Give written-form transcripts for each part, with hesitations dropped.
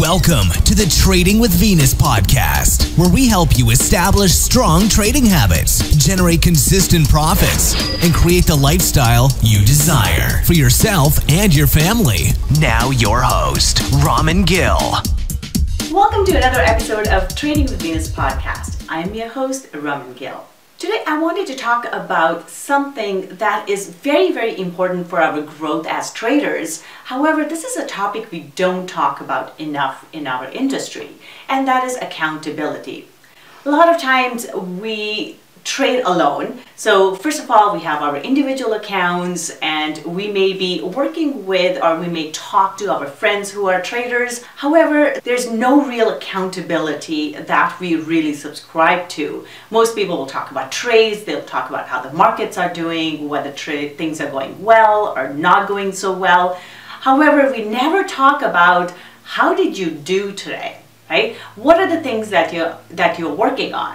Welcome to the Trading with Venus podcast, where we help you establish strong trading habits, generate consistent profits, and create the lifestyle you desire for yourself and your family. Now your host, Raman Gill. Welcome to another episode of Trading with Venus podcast. I'm your host, Raman Gill. Today, I wanted to talk about something that is very, very important for our growth as traders. However, this is a topic we don't talk about enough in our industry, and that is accountability. A lot of times we trade alone. So first of all, we have our individual accounts, and we may be working with, or we may talk to our friends who are traders. However, there's no real accountability that we really subscribe to. Most people will talk about trades, they'll talk about how the markets are doing, whether things are going well or not going so well. However, we never talk about how did you do today, right? What are the things that you're working on?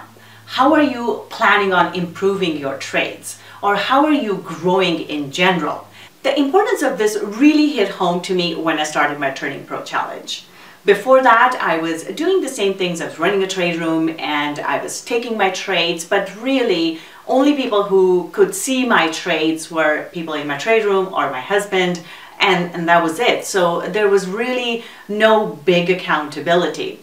How are you planning on improving your trades? Or how are you growing in general? The importance of this really hit home to me when I started my Turning Pro Challenge. Before that, I was doing the same things. I was running a trade room and I was taking my trades, but really only people who could see my trades were people in my trade room or my husband, and that was it. So there was really no big accountability.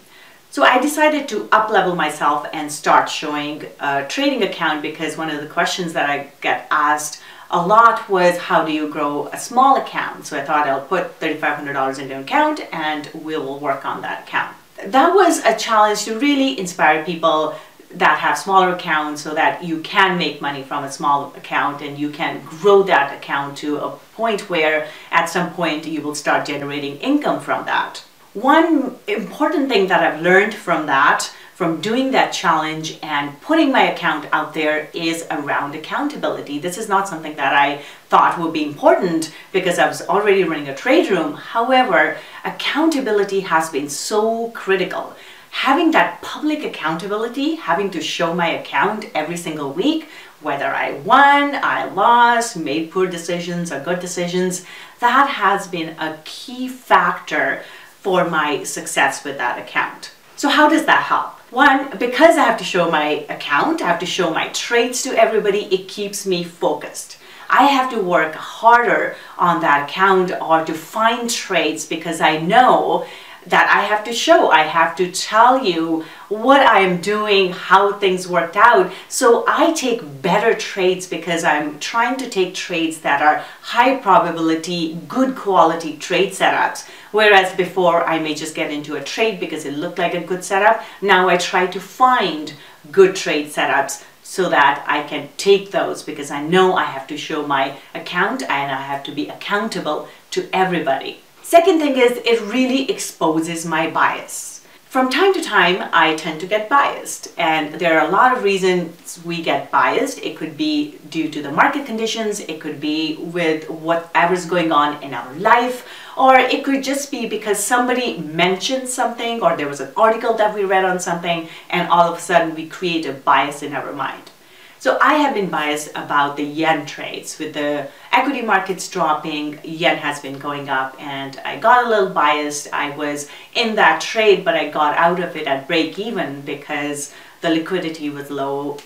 So I decided to up-level myself and start showing a trading account, because one of the questions that I get asked a lot was, how do you grow a small account? So I thought I'll put $3,500 into an account and we will work on that account. That was a challenge to really inspire people that have smaller accounts so that you can make money from a small account and you can grow that account to a point where at some point you will start generating income from that. One important thing that I've learned from doing that challenge and putting my account out there, is around accountability. This is not something that I thought would be important because I was already running a trade room. However, accountability has been so critical. Having that public accountability, having to show my account every single week, whether I won, I lost, made poor decisions or good decisions, that has been a key factor for my success with that account. So how does that help? One, because I have to show my account, I have to show my trades to everybody, it keeps me focused. I have to work harder on that account or to find trades, because I know that I have to tell you what I am doing, how things worked out. So I take better trades because I'm trying to take trades that are high probability, good quality trade setups. Whereas before I may just get into a trade because it looked like a good setup. Now I try to find good trade setups so that I can take those, because I know I have to show my account and I have to be accountable to everybody. Second thing is, it really exposes my bias. From time to time, I tend to get biased, and there are a lot of reasons we get biased. It could be due to the market conditions, it could be with whatever's going on in our life, or it could just be because somebody mentioned something, or there was an article that we read on something, and all of a sudden we create a bias in our mind. So I have been biased about the yen trades. With the equity markets dropping, yen has been going up, and I got a little biased. I was in that trade, but I got out of it at break even because the liquidity was low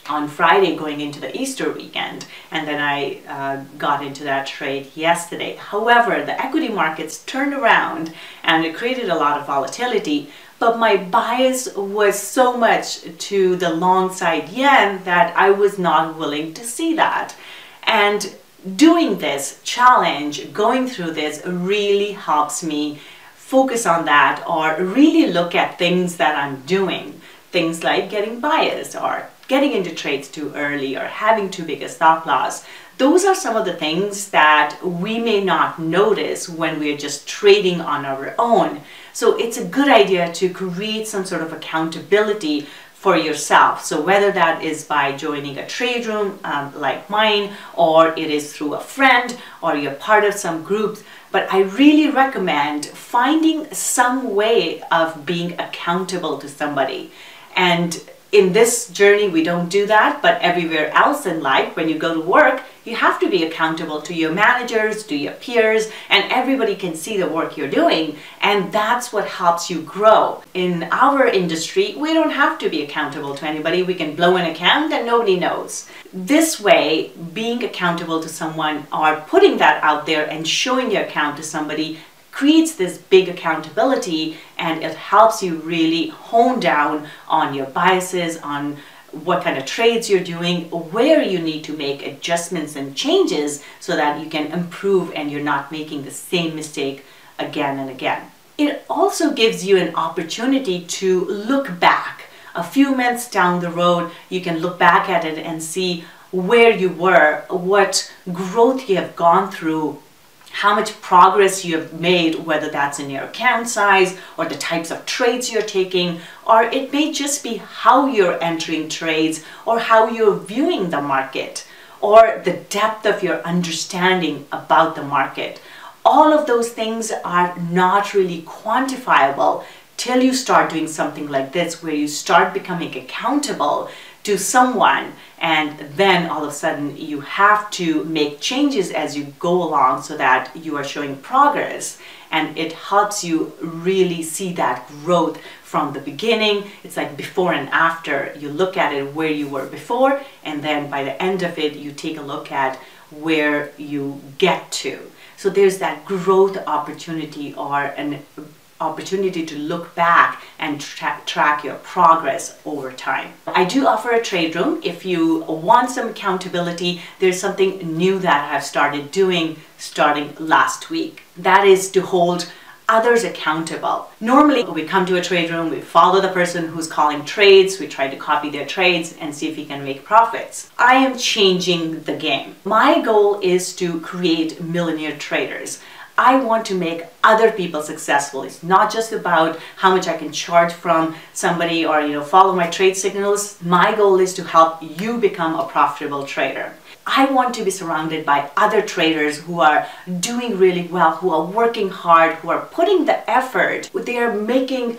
on Friday going into the Easter weekend, and then I got into that trade yesterday. However, the equity markets turned around and it created a lot of volatility, but my bias was so much to the long side yen that I was not willing to see that. And doing this challenge, going through this, really helps me focus on that, or really look at things that I'm doing. Things like getting biased, or getting into trades too early, or having too big a stop loss. Those are some of the things that we may not notice when we're just trading on our own. So it's a good idea to create some sort of accountability for yourself. So whether that is by joining a trade room like mine, or it is through a friend, or you're part of some groups, but I really recommend finding some way of being accountable to somebody. And in this journey, we don't do that, but everywhere else in life, when you go to work, You have to be accountable to your managers, to your peers, and everybody can see the work you're doing, and that's what helps you grow. In our industry, we don't have to be accountable to anybody. We can blow an account and nobody knows. This way, being accountable to someone or putting that out there and showing your account to somebody creates this big accountability, and it helps you really hone down on your biases, on what kind of trades you're doing, where you need to make adjustments and changes so that you can improve and you're not making the same mistake again and again. It also gives you an opportunity to look back. A few months down the road, you can look back at it and see where you were, what growth you have gone through, how much progress you have made, whether that's in your account size or the types of trades you're taking, or it may just be how you're entering trades or how you're viewing the market or the depth of your understanding about the market. All of those things are not really quantifiable till you start doing something like this, where you start becoming accountable to someone, and then all of a sudden you have to make changes as you go along so that you are showing progress, and it helps you really see that growth from the beginning. It's like before and after. You look at it where you were before, and then by the end of it you take a look at where you get to. So there's that growth opportunity, or an opportunity to look back and track your progress over time. I do offer a trade room. If you want some accountability, there's something new that I've started doing starting last week. That is to hold others accountable. Normally we come to a trade room, we follow the person who's calling trades, we try to copy their trades and see if we can make profits. I am changing the game. My goal is to create millionaire traders. I want to make other people successful. It's not just about how much I can charge from somebody or follow my trade signals. My goal is to help you become a profitable trader. I want to be surrounded by other traders who are doing really well, who are working hard, who are putting the effort. They are making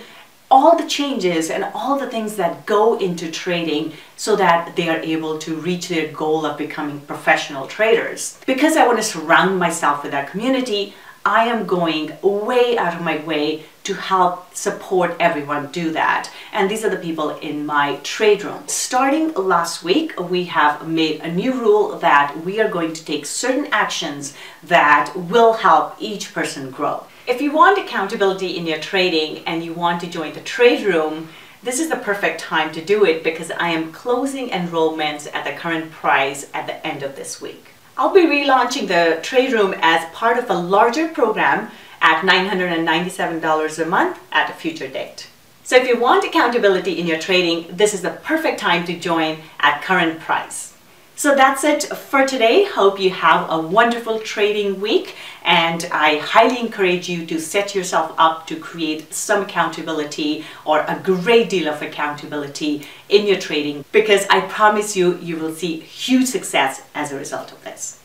all the changes and all the things that go into trading so that they are able to reach their goal of becoming professional traders. Because I want to surround myself with that community, I am going way out of my way to help support everyone do that. And these are the people in my trade room. Starting last week, we have made a new rule that we are going to take certain actions that will help each person grow. If you want accountability in your trading and you want to join the trade room, this is the perfect time to do it, because I am closing enrollments at the current price at the end of this week. I'll be relaunching the trade room as part of a larger program at $997 a month at a future date. So if you want accountability in your trading, this is the perfect time to join at current price. So that's it for today. Hope you have a wonderful trading week, and I highly encourage you to set yourself up to create some accountability, or a great deal of accountability in your trading, because I promise you, you will see huge success as a result of this.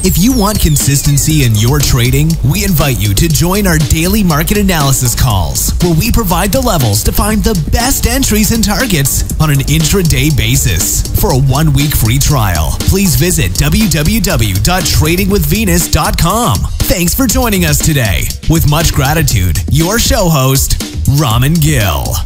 If you want consistency in your trading, we invite you to join our daily market analysis calls, where we provide the levels to find the best entries and targets on an intraday basis. For a 1-week free trial, please visit www.tradingwithvenus.com. Thanks for joining us today. With much gratitude, your show host, Raman Gill.